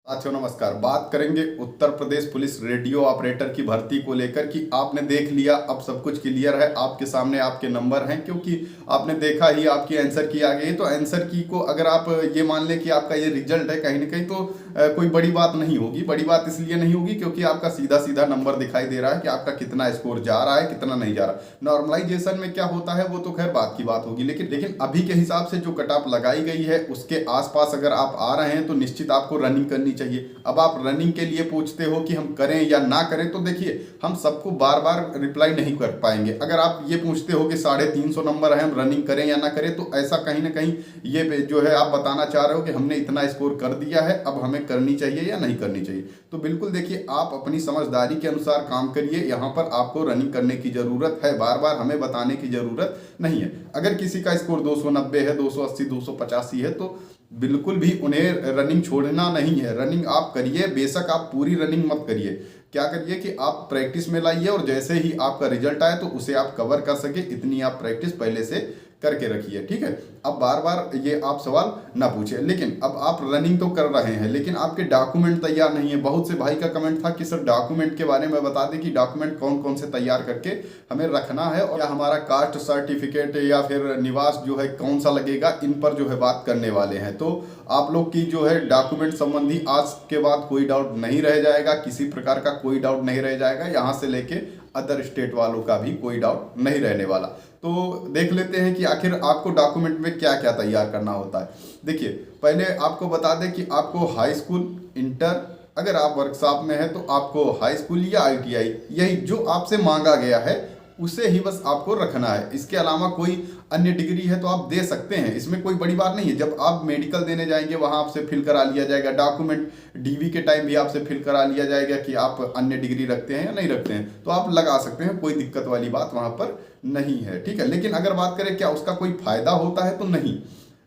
साथियों नमस्कार। बात करेंगे Uttar Pradesh police radio operator की भर्ती को लेकर कि आपने देख लिया, अब सब कुछ क्लियर है, आपके सामने आपके नंबर हैं, क्योंकि आपने देखा ही आपकी आंसर की आ गई। तो आंसर की को अगर आप ये मान लें कि आपका ये रिजल्ट है कहीं ना कहीं, तो कोई बड़ी बात नहीं होगी। बड़ी बात इसलिए नहीं होगी क्योंकि आपका सीधा सीधा नंबर दिखाई दे रहा है कि आपका कितना स्कोर जा रहा है, कितना नहीं जा रहा। नॉर्मलाइजेशन में क्या होता है वो तो खैर बात की बात होगी, लेकिन अभी के हिसाब से जो कट ऑफ लगाई गई है उसके आसपास अगर आप आ रहे हैं तो निश्चित आपको रनिंग करनी चाहिए। अब आप रनिंग के लिए पूछते हो कि हम करें या ना करें, तो देखिए हम सबको बार बार रिप्लाई नहीं कर पाएंगे। अगर आप ये पूछते हो कि 350 नंबर है, हम रनिंग करें या ना करें, तो ऐसा कहीं ना कहीं ये जो है आप बताना चाह रहे हो कि हमने इतना स्कोर कर दिया है, अब हमें करनी चाहिए या नहीं करनी चाहिए। तो बिल्कुल देखिए, आप अपनी समझदारी के अनुसार काम करिए। यहाँ पर आपको रनिंग करने की जरूरत है, बार बार हमें बताने की जरूरत नहीं है। अगर किसी का स्कोर 290 है, 280, 285 है, तो बिल्कुल भी उन्हें रनिंग छोड़ना नहीं है। रनिंग आप करिए, बेशक आप पूरी रनिंग मत करिए। क्या करिए कि आप प्रैक्टिस में लाइए और जैसे ही आपका रिजल्ट आए तो उसे आप कवर कर सके, इतनी आप प्रैक्टिस पहले से करके रखिए। ठीक है, अब बार बार ये आप सवाल ना पूछे। लेकिन अब आप रनिंग तो कर रहे हैं लेकिन आपके डॉक्यूमेंट तैयार नहीं है। बहुत से भाई का कमेंट था कि सर डॉक्यूमेंट के बारे में बता दें कि डॉक्यूमेंट कौन कौन से तैयार करके हमें रखना है, और या हमारा कास्ट सर्टिफिकेट या फिर निवास जो है कौन सा लगेगा, इन पर जो है बात करने वाले हैं। तो आप लोग की जो है डॉक्यूमेंट संबंधी आज के बाद कोई डाउट नहीं रह जाएगा, किसी प्रकार का कोई डाउट नहीं रह जाएगा। यहाँ से लेके अदर स्टेट वालों का भी कोई डाउट नहीं रहने वाला। तो देख लेते हैं कि आखिर आपको डॉक्यूमेंट में क्या क्या तैयार करना होता है। देखिए, पहले आपको बता दें कि आपको हाई स्कूल, इंटर, अगर आप वर्कशॉप में हैं तो आपको हाई स्कूल या आईटीआई, यही जो आपसे मांगा गया है उसे ही बस आपको रखना है। इसके अलावा कोई अन्य डिग्री है तो आप दे सकते हैं, इसमें कोई बड़ी बात नहीं है। जब आप मेडिकल देने जाएंगे वहाँ आपसे फिल करा लिया जाएगा डॉक्यूमेंट। डीवी के टाइम भी आपसे फिल करा लिया जाएगा कि आप अन्य डिग्री रखते हैं या नहीं रखते हैं, तो आप लगा सकते हैं, कोई दिक्कत वाली बात वहाँ पर नहीं है। ठीक है, लेकिन अगर बात करें क्या उसका कोई फायदा होता है, तो नहीं।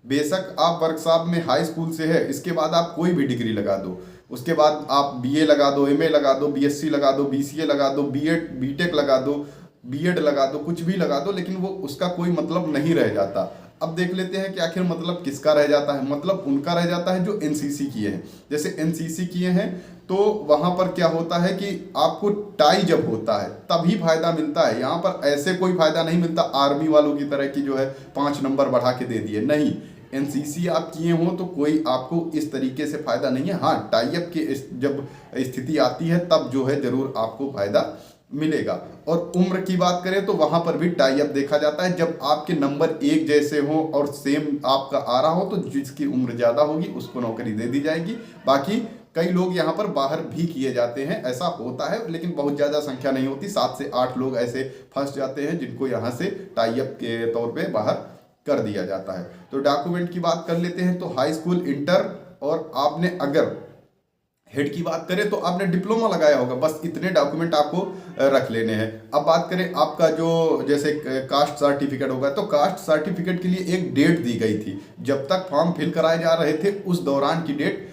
बेशक आप वर्कशॉप में हाई स्कूल से है, इसके बाद आप कोई भी डिग्री लगा दो, उसके बाद आप बीए लगा दो, एमए लगा दो, बीएससी लगा दो, बीसीए लगा दो, बीएड बीटेक लगा दो, बीएड लगा दो, कुछ भी लगा दो, लेकिन वो उसका कोई मतलब नहीं रह जाता। अब देख लेते हैं कि आखिर मतलब किसका रह जाता है। मतलब उनका रह जाता है जो एनसीसी किए हैं। जैसे एनसीसी किए हैं तो वहां पर क्या होता है कि आपको टाई जब होता है तभी फायदा मिलता है। यहाँ पर ऐसे कोई फायदा नहीं मिलता आर्मी वालों की तरह की जो है 5 नंबर बढ़ा के दे दिए, नहीं। एनसीसी आप किए हो तो कोई आपको इस तरीके से फायदा नहीं है। हाँ, टाई अप की जब स्थिति आती है तब जो है जरूर आपको फायदा मिलेगा। और उम्र की बात करें तो वहां पर भी टाई अप देखा जाता है। जब आपके नंबर एक जैसे हो और सेम आपका आ रहा हो तो जिसकी उम्र ज़्यादा होगी उसको नौकरी दे दी जाएगी। बाकी कई लोग यहाँ पर बाहर भी किए जाते हैं, ऐसा होता है, लेकिन बहुत ज़्यादा संख्या नहीं होती। 7 से 8 लोग ऐसे फंस जाते हैं जिनको यहाँ से टाई अप के तौर पर बाहर कर दिया जाता है। तो डॉक्यूमेंट की बात कर लेते हैं। तो हाई स्कूल, इंटर, और आपने अगर हेड की बात करें तो आपने डिप्लोमा लगाया होगा, बस इतने डॉक्यूमेंट आपको रख लेने हैं। अब बात करें आपका जो जैसे कास्ट सर्टिफिकेट होगा, तो कास्ट सर्टिफिकेट के लिए एक डेट दी गई थी। जब तक फॉर्म फिल कराए जा रहे थे उस दौरान की डेट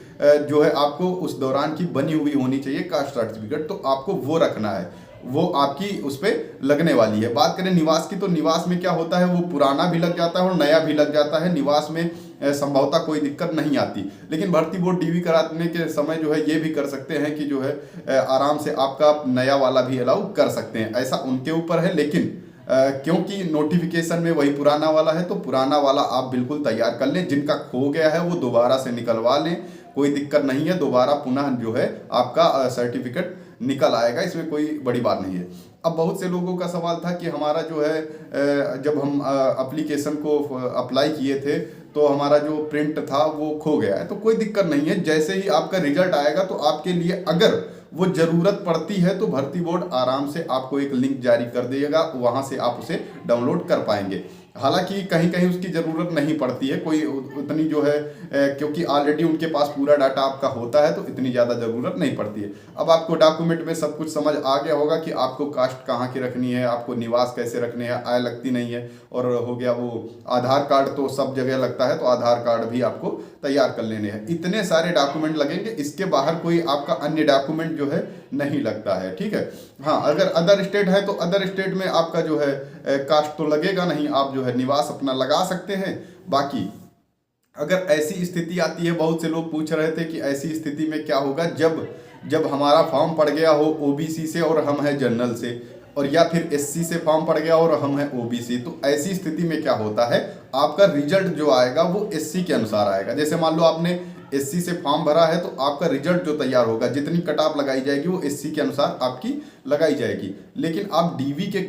जो है आपको उस दौरान की बनी हुई होनी चाहिए कास्ट सर्टिफिकेट, तो आपको वो रखना है, वो आपकी उस पर लगने वाली है। बात करें निवास की, तो निवास में क्या होता है, वो पुराना भी लग जाता है और नया भी लग जाता है। निवास में संभवतः कोई दिक्कत नहीं आती, लेकिन भर्ती बोर्ड डीवी कराने के समय जो है ये भी कर सकते हैं कि जो है आराम से आपका नया वाला भी अलाउ कर सकते हैं, ऐसा उनके ऊपर है। लेकिन क्योंकि नोटिफिकेशन में वही पुराना वाला है तो पुराना वाला आप बिल्कुल तैयार कर लें। जिनका खो गया है वो दोबारा से निकलवा लें, कोई दिक्कत नहीं है। दोबारा पुनः जो है आपका सर्टिफिकेट निकल आएगा, इसमें कोई बड़ी बात नहीं है। अब बहुत से लोगों का सवाल था कि हमारा जो है जब हम एप्लीकेशन को अप्लाई किए थे तो हमारा जो प्रिंट था वो खो गया है। तो कोई दिक्कत नहीं है, जैसे ही आपका रिजल्ट आएगा तो आपके लिए अगर वो ज़रूरत पड़ती है तो भर्ती बोर्ड आराम से आपको एक लिंक जारी कर देगा, वहाँ से आप उसे डाउनलोड कर पाएंगे। हालांकि कहीं कहीं उसकी ज़रूरत नहीं पड़ती है कोई उतनी जो है, क्योंकि ऑलरेडी उनके पास पूरा डाटा आपका होता है तो इतनी ज़्यादा ज़रूरत नहीं पड़ती है। अब आपको डॉक्यूमेंट में सब कुछ समझ आ गया होगा कि आपको कास्ट कहाँ की रखनी है, आपको निवास कैसे रखने हैं, आय लगती नहीं है, और हो गया वो आधार कार्ड तो सब जगह लगता है तो आधार कार्ड भी आपको तैयार कर लेने हैं। इतने सारे डॉक्यूमेंट लगेंगे, इसके बाहर कोई आपका अन्य डॉक्यूमेंट जो है नहीं लगता है। ठीक है, हाँ, अगर अदर स्टेट है तो अदर स्टेट में आपका जो है कास्ट तो लगेगा नहीं, आप जो है निवास अपना लगा सकते हैं। बाकी अगर ऐसी स्थिति आती है, बहुत से लोग पूछ रहे थे कि ऐसी स्थिति में क्या होगा जब जब हमारा फॉर्म पड़ गया हो ओबीसी से और हम हैं जनरल से, और या फिर एससी से फॉर्म पड़ गया और हम हैं ओबीसी, तो ऐसी स्थिति में क्या होता है, आपका रिजल्ट जो आएगा वो एससी के अनुसार आएगा। जैसे मान लो आपने एससी से फॉर्म भरा है तो आपका रिजल्ट जो तैयार होगा, जितनी कट ऑफ लगाई जाएगी वो एससी के अनुसार आपकी लगाई जाएगी। लेकिन आप डीवी के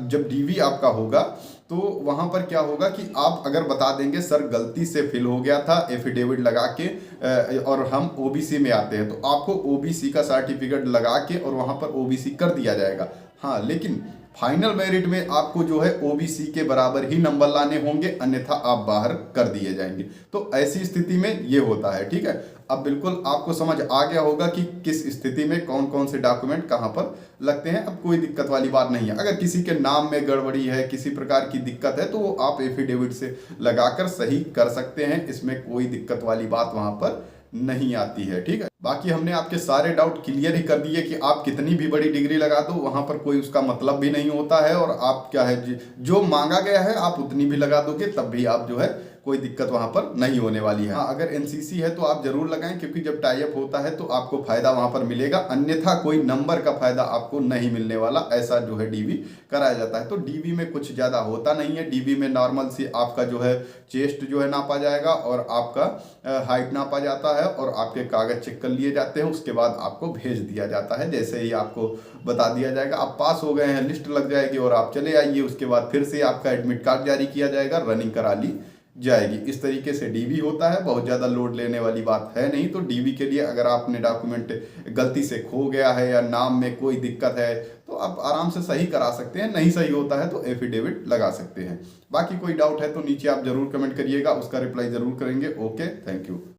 जब डीवी आपका होगा तो वहां पर क्या होगा कि आप अगर बता देंगे सर गलती से फिल हो गया था एफिडेविट लगा के और हम ओबीसी में आते हैं, तो आपको ओबीसी का सर्टिफिकेट लगा के और वहां पर ओबीसी कर दिया जाएगा। हाँ, लेकिन फाइनल मेरिट में आपको जो है ओबीसी के बराबर ही नंबर लाने होंगे, अन्यथा आप बाहर कर दिए जाएंगे। तो ऐसी स्थिति में ये होता है, ठीक है। अब बिल्कुल आपको समझ आ गया होगा कि किस स्थिति में कौन कौन से डॉक्यूमेंट कहाँ पर लगते हैं। अब कोई दिक्कत वाली बात नहीं है। अगर किसी के नाम में गड़बड़ी है, किसी प्रकार की दिक्कत है, तो वो आप एफिडेविट से लगाकर सही कर सकते हैं। इसमें कोई दिक्कत वाली बात वहाँ पर नहीं आती है, ठीक है। बाकी हमने आपके सारे डाउट क्लियर ही कर दिए कि आप कितनी भी बड़ी डिग्री लगा दो वहां पर कोई उसका मतलब भी नहीं होता है, और आप क्या है जो मांगा गया है आप उतनी भी लगा दोगे तब भी आप जो है कोई दिक्कत वहां पर नहीं होने वाली है। हाँ, अगर एनसीसी है तो आप जरूर लगाएं, क्योंकि जब टाई अप होता है तो आपको फायदा वहां पर मिलेगा, अन्यथा कोई नंबर का फायदा आपको नहीं मिलने वाला। ऐसा जो है डीवी कराया जाता है। तो डीवी में कुछ ज्यादा होता नहीं है। डीवी में नॉर्मल सी आपका जो है चेस्ट जो है नापा जाएगा और आपका हाइट नापा जाता है और आपके कागज चेक कर लिए जाते हैं। उसके बाद आपको भेज दिया जाता है। जैसे ही आपको बता दिया जाएगा आप पास हो गए हैं, लिस्ट लग जाएगी और आप चले आइए। उसके बाद फिर से आपका एडमिट कार्ड जारी किया जाएगा, रनिंग करा ली जाएगी। इस तरीके से डीवी होता है। बहुत ज़्यादा लोड लेने वाली बात है नहीं। तो डीवी के लिए अगर आपने डॉक्यूमेंट गलती से खो गया है या नाम में कोई दिक्कत है तो आप आराम से सही करा सकते हैं। नहीं सही होता है तो एफिडेविट लगा सकते हैं। बाकी कोई डाउट है तो नीचे आप जरूर कमेंट करिएगा, उसका रिप्लाई जरूर करेंगे। Okay, thank you.